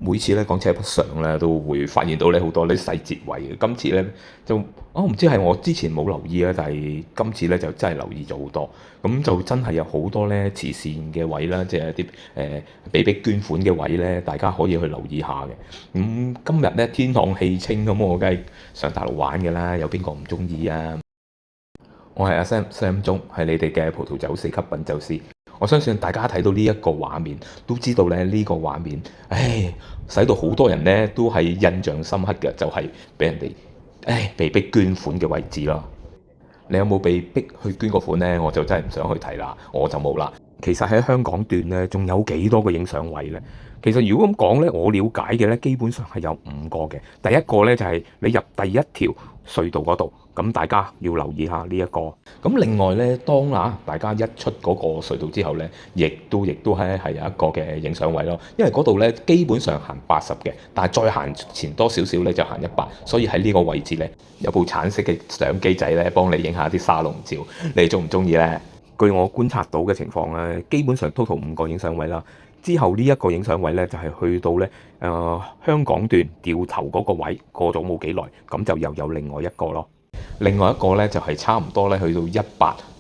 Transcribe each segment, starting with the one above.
每次咧講車北上咧，都會發現到咧好多啲細節位嘅。今次咧就我唔知係我之前冇留意啊，但係今次咧就真係留意咗好多。咁就真係有好多咧慈善嘅位啦，即係一啲被逼捐款嘅位咧，大家可以去留意下嘅。今日咧天朗氣清咁，我梗係上大陸玩嘅啦，有邊個唔中意啊？我係阿 Sam 鐘，係你哋嘅葡萄酒四級品酒師。我相信大家睇到呢一個畫面，都知道咧呢個畫面，使到好多人咧都係印象深刻嘅，就係俾人哋被逼捐款嘅位置咯。你有冇被逼去捐個款呢？我就真係唔想去睇啦，我就冇啦。其實喺香港段咧，仲有幾多個影相位呢？其實如果咁講咧，我了解嘅咧，基本上係有5個嘅。第一個咧就係你入第一條隧道嗰度，咁大家要留意下呢一個。咁另外咧，當大家一出嗰個隧道之後咧，亦都係有一個嘅影相位咯。因為嗰度咧基本上行80嘅，但係再行前多少少咧就行100，所以喺呢個位置咧有部橙色嘅相機仔咧幫你影下啲沙龍照，你中唔中意呢？據我觀察到嘅情況咧，基本上 total 5個影相位啦。之後呢一個影相位咧，就係去到咧香港段掉頭嗰個位過咗冇幾耐，咁就又有另外一個咯。另外一個咧就係差唔多咧去到100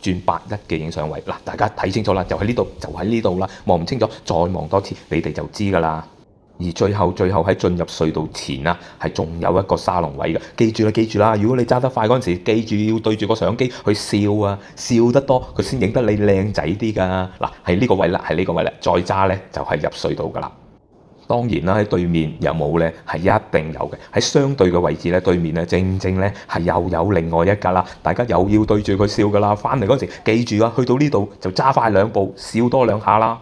轉81嘅影相位嗱，大家睇清楚啦，就喺呢度，就喺呢度啦。望唔清楚再望多次，你哋就知㗎啦。而最後喺進入隧道前啊，係仲有一個沙龍位嘅，記住啦！如果你揸得快嗰陣時，記住要對住個相機去笑啊，笑得多佢先影得你靚仔啲㗎。嗱，係呢個位啦，再揸呢，就係入隧道㗎啦。當然啦，喺對面有冇呢？係一定有嘅。喺相對嘅位置呢，對面呢正呢係又有另外一架啦。大家又要對住佢笑㗎啦。翻嚟嗰陣時記住啊，去到呢度就揸快2步，笑多2下啦。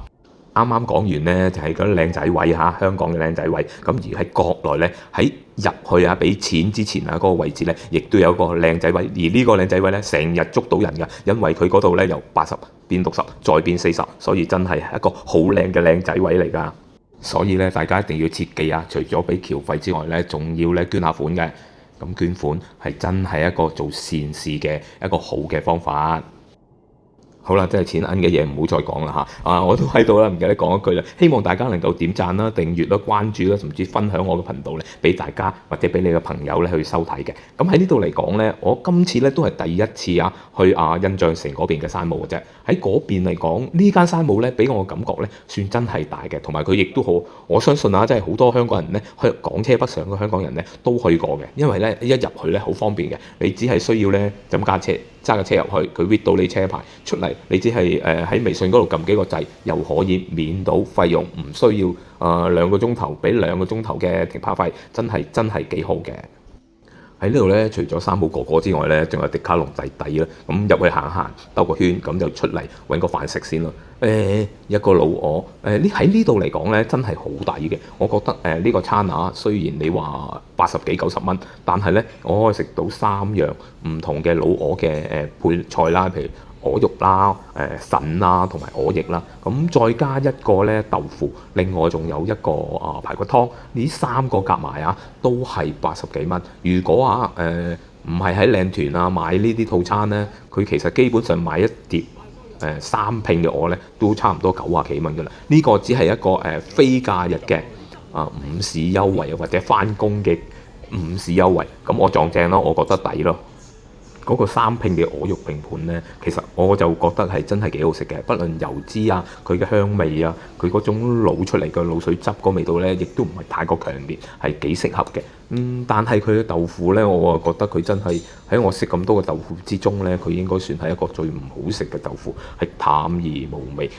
啱啱講完呢，就係嗰啲靚仔位嚇，香港嘅靚仔位。咁而喺國內呢，喺入去俾錢之前嗰個位置呢，亦都有個靚仔位。而呢個靚仔位呢，成日捉到人㗎，因為佢嗰度呢由80變60，再變40，所以真係一個好靚嘅靚仔位嚟㗎。所以呢，大家一定要切記啊！除咗俾橋費之外呢，仲要咧捐下款嘅。咁捐款係真係一個做善事嘅一個好嘅方法。好啦，真係錢銀嘅嘢唔好再講啦嚇！我都喺度啦，唔記得講一句啦。希望大家能夠點讚啦、訂閱啦、關注啦，甚至分享我嘅頻道咧，俾大家或者俾你嘅朋友咧去收睇嘅。咁喺呢度嚟講咧，我今次咧都係第一次去印象城嗰邊嘅山姆嘅啫。喺嗰邊嚟講，呢間山姆咧俾我嘅感覺咧算真係大嘅，同埋佢亦都好，我相信真係好多香港人咧去港車北上嘅香港人咧都去過嘅，因為咧一入去咧好方便嘅，你只係需要咧就咁揸架車入去，佢 read 到你車牌出嚟，你只係喺微信嗰度撳幾個掣，又可以免到費用，唔需要2個鐘頭俾2個鐘頭嘅停泊費，真係幾好嘅。喺呢度咧，除咗山姆哥哥之外咧，仲有迪卡龍弟弟啦。咁入去行兜個圈，咁就出嚟揾個飯食先咯。一個老鵝，喺呢度嚟講咧，真係好抵嘅。我覺得呢個餐雖然你話80幾90蚊，但係咧我可以食到3樣唔同嘅老鵝嘅配菜啦，譬如鵝肉啦、腎啦同埋鵝翼啦，咁再加一個咧豆腐，另外仲有一個排骨湯，呢3個夾埋都係80幾蚊。如果唔係喺靚團買呢啲套餐咧，佢其實基本上買一碟3拼嘅鵝咧，都差唔多90幾蚊㗎啦。呢個只係一個非假日嘅午市優惠或者返工嘅午市優惠，咁我撞正咯，我覺得抵咯。嗰個3拼嘅鵝肉拼盤呢，其實我就覺得係真係幾好食嘅，不論油脂佢嘅香味佢嗰種滷出嚟嘅滷水汁個味道呢，亦都唔係太過強烈，係幾適合嘅。但係佢嘅豆腐呢，我覺得佢真係喺我食咁多嘅豆腐之中呢，佢應該算係一個最唔好食嘅豆腐，係淡而無味。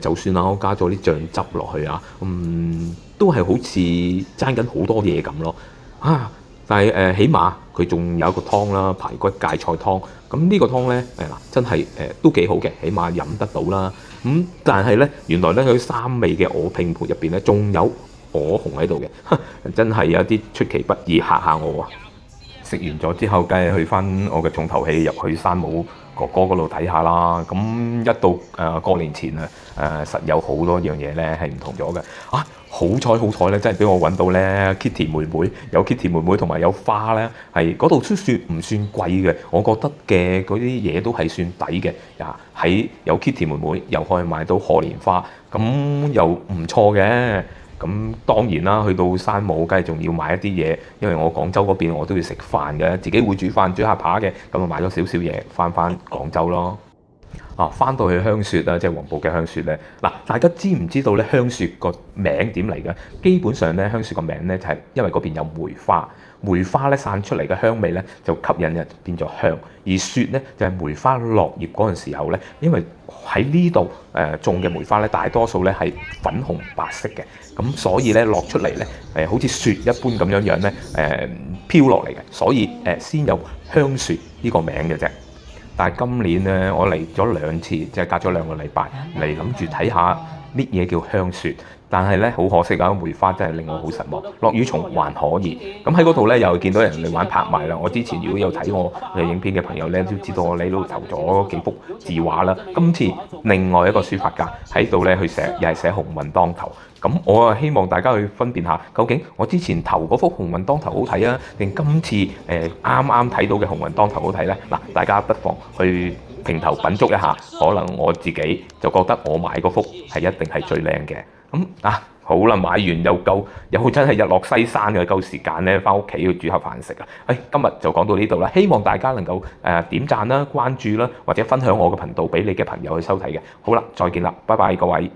就算我加咗啲醬汁落去都係好似爭緊好多嘢咁咯。但係起碼佢仲有一個湯啦，排骨芥菜湯。咁呢個湯呢，真係都幾好嘅，起碼飲得到啦。但係呢，原來呢，佢3味嘅鵝拼盤入邊呢，仲有鵝紅喺度嘅，真係有啲出其不意嚇下我啊！食完咗之後，梗係去翻我嘅重頭戲，入去山姆哥哥嗰度睇下啦。咁一到過年前實有好多樣嘢呢係唔同咗嘅。好彩咧，真係俾我揾到咧 Kitty 妹妹，有 Kitty 妹妹同埋有花咧，係嗰度都算唔算貴嘅？我覺得嘅嗰啲嘢都係算抵嘅。喺有 Kitty 妹妹，又可以買到賀年花，咁又唔錯嘅。咁咁當然啦，去到山姆梗係仲要買一啲嘢，因為我廣州嗰邊我都要食飯嘅，自己會煮飯煮下扒嘅，咁就買咗少少嘢翻廣州咯。啊，翻到去香雪啊，即係黃埔嘅香雪咧。嗱，大家知唔知道咧香雪個名點嚟嘅？基本上咧香雪個名咧就係因為嗰邊有梅花，梅花咧散出嚟嘅香味咧就吸引人變咗香，而雪咧就係梅花落葉嗰陣時候咧，因為喺呢度種嘅梅花咧大多數咧係粉紅白色嘅，咁所以咧落出嚟咧好似雪一般咁樣咧飄落嚟嘅，所以先有香雪呢個名嘅啫。但係今年咧，我嚟咗2次，即係隔咗2個禮拜嚟，諗住睇下乜嘢叫香雪。但係咧好可惜啊，梅花真係令我好失望。落雨松還可以，咁喺嗰度咧又見到人哋玩拍賣啦。我之前如果有睇我嘅影片嘅朋友咧，都知道我喺度投咗幾幅字畫啦。今次另外一個書法家喺度咧去寫，又係寫鴻運當頭。咁我啊希望大家去分辨下，究竟我之前投嗰幅鴻運當頭好睇啊，定今次啱啱睇到嘅鴻運當頭好睇呢？嗱，大家不妨去評頭品足一下，可能我自己就覺得我買嗰幅係一定係最靚嘅。好啦，買完又真係日落西山嘅，夠時間咧翻屋企去煮下飯食啊！今日就講到呢度啦，希望大家能夠點讚啦、關注啦，或者分享我嘅頻道俾你嘅朋友去收睇嘅。好啦，再見啦，拜拜各位。